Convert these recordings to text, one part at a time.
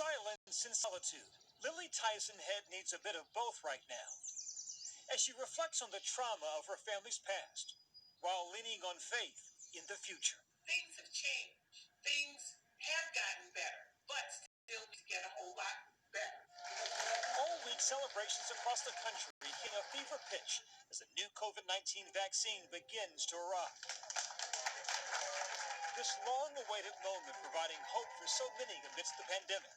Silence and solitude. Lily Tyson Head needs a bit of both right now, as she reflects on the trauma of her family's past, while leaning on faith in the future. Things have changed. Things have gotten better, but still to get a whole lot better. All week, celebrations across the country hitting a fever pitch as the new COVID-19 vaccine begins to arrive. This long-awaited moment providing hope for so many amidst the pandemic.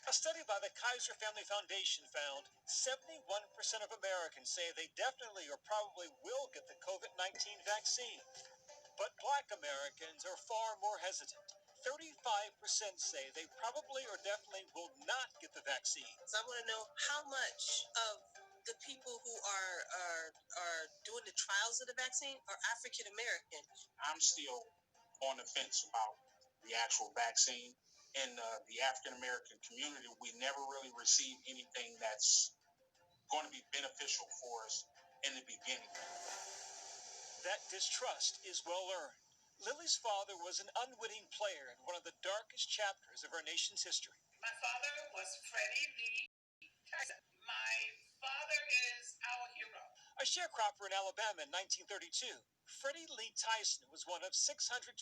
A study by the Kaiser Family Foundation found 71% of Americans say they definitely or probably will get the COVID-19 vaccine. But Black Americans are far more hesitant. 35% say they probably or definitely will not get the vaccine. So I want to know how much of the people who are doing the trials of the vaccine are African American. I'm still on the fence about the actual vaccine. In the African American community, we never really received anything that's going to be beneficial for us in the beginning. That distrust is well earned. Lily's father was an unwitting player in one of the darkest chapters of our nation's history. My father was Freddie Lee Tyson. My father is our hero. A sharecropper in Alabama in 1932, Freddie Lee Tyson was one of 623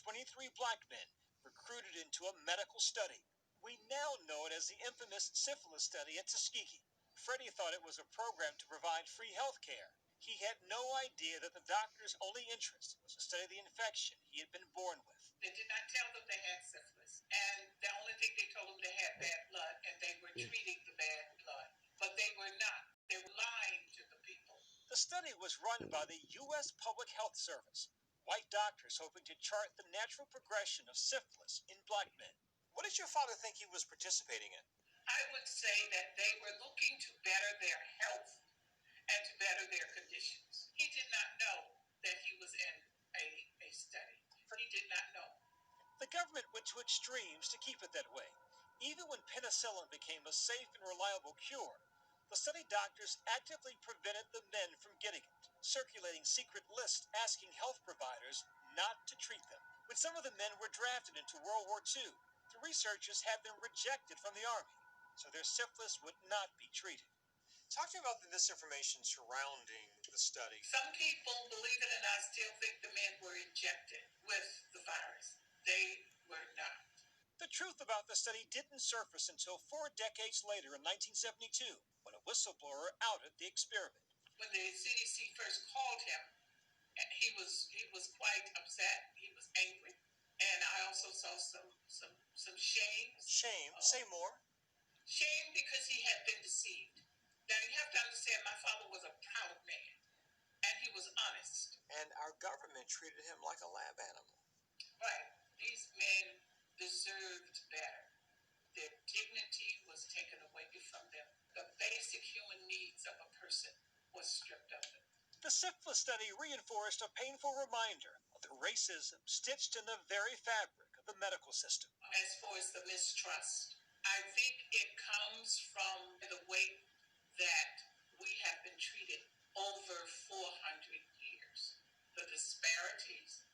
black men recruited into a medical study. We now know it as the infamous syphilis study at Tuskegee. Freddie thought it was a program to provide free health care. He had no idea that the doctor's only interest was to study the infection he had been born with. They did not tell them they had syphilis. And the only thing they told them they had bad blood, and they were treating the bad blood. But they were not. They were lying to the people. The study was run by the U.S. Public Health Service, white doctors hoping to chart the natural progression of syphilis in black men. What did your father think he was participating in? I would say that they were looking to better their health and to better their conditions. He did not know that he was in a study. He did not know. The government went to extremes to keep it that way. Even when penicillin became a safe and reliable cure, the study doctors actively prevented the men from getting it, circulating secret lists asking health providers not to treat them. When some of the men were drafted into World War II, the researchers had them rejected from the Army, so their syphilis would not be treated. Talk to me about the misinformation surrounding the study. Some people, believe it or not, still think the men were injected with the virus. They were not. The truth about the study didn't surface until 4 decades later in 1972, when a whistleblower outed the experiment. When the CDC first called him, he was quite upset. He was angry, and I also saw some shame. Shame? Say more. Shame because he had been deceived. Now you have to understand, my father was a proud man, and he was honest. And our government treated him like a lab animal. Right. These men deserved better. Their dignity was taken away from them. The basic human needs of a person was stripped of them. The syphilis study reinforced a painful reminder of the racism stitched in the very fabric of the medical system. As far as the mistrust, I think it comes from the way that we have been treated over 400 years. The disparities,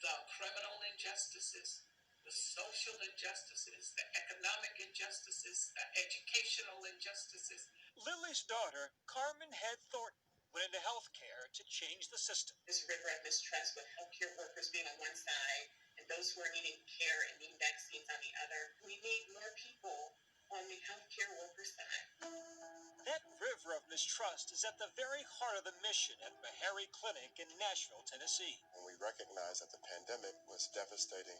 the criminal injustices, the social injustices, the economic injustices, the educational injustices. Lily's daughter, Carmen Head Thornton, went into healthcare to change the system. This river of mistrust with healthcare workers being on one side and those who are needing care and needing vaccines on the other. We need more people on the healthcare worker side. That river of mistrust is at the very heart of the mission at Meharry Clinic in Nashville, Tennessee. When we recognized that the pandemic was devastating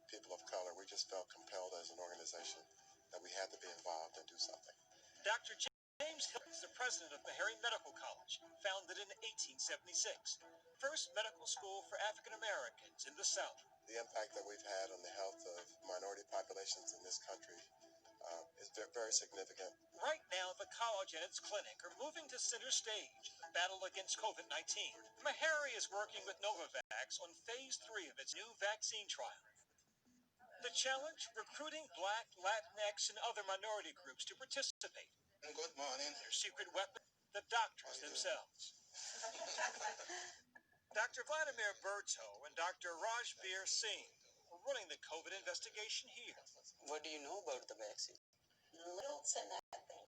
people of color, we just felt compelled as an organization that we had to be involved and do something. Dr. James Hilton is the president of Meharry Medical College, founded in 1876, first medical school for African Americans in the South. The impact that we've had on the health of minority populations in this country is very significant. Right now, the college and its clinic are moving to center stage in the battle against COVID-19. Meharry is working with Novavax on phase 3 of its new vaccine trial. The challenge, recruiting Black, Latinx, and other minority groups to participate. Good morning. Their secret weapon, the doctors themselves. Dr. Vladimir Berto and Dr. Rajbir Singh are running the COVID investigation here. What do you know about the vaccine? little to nothing.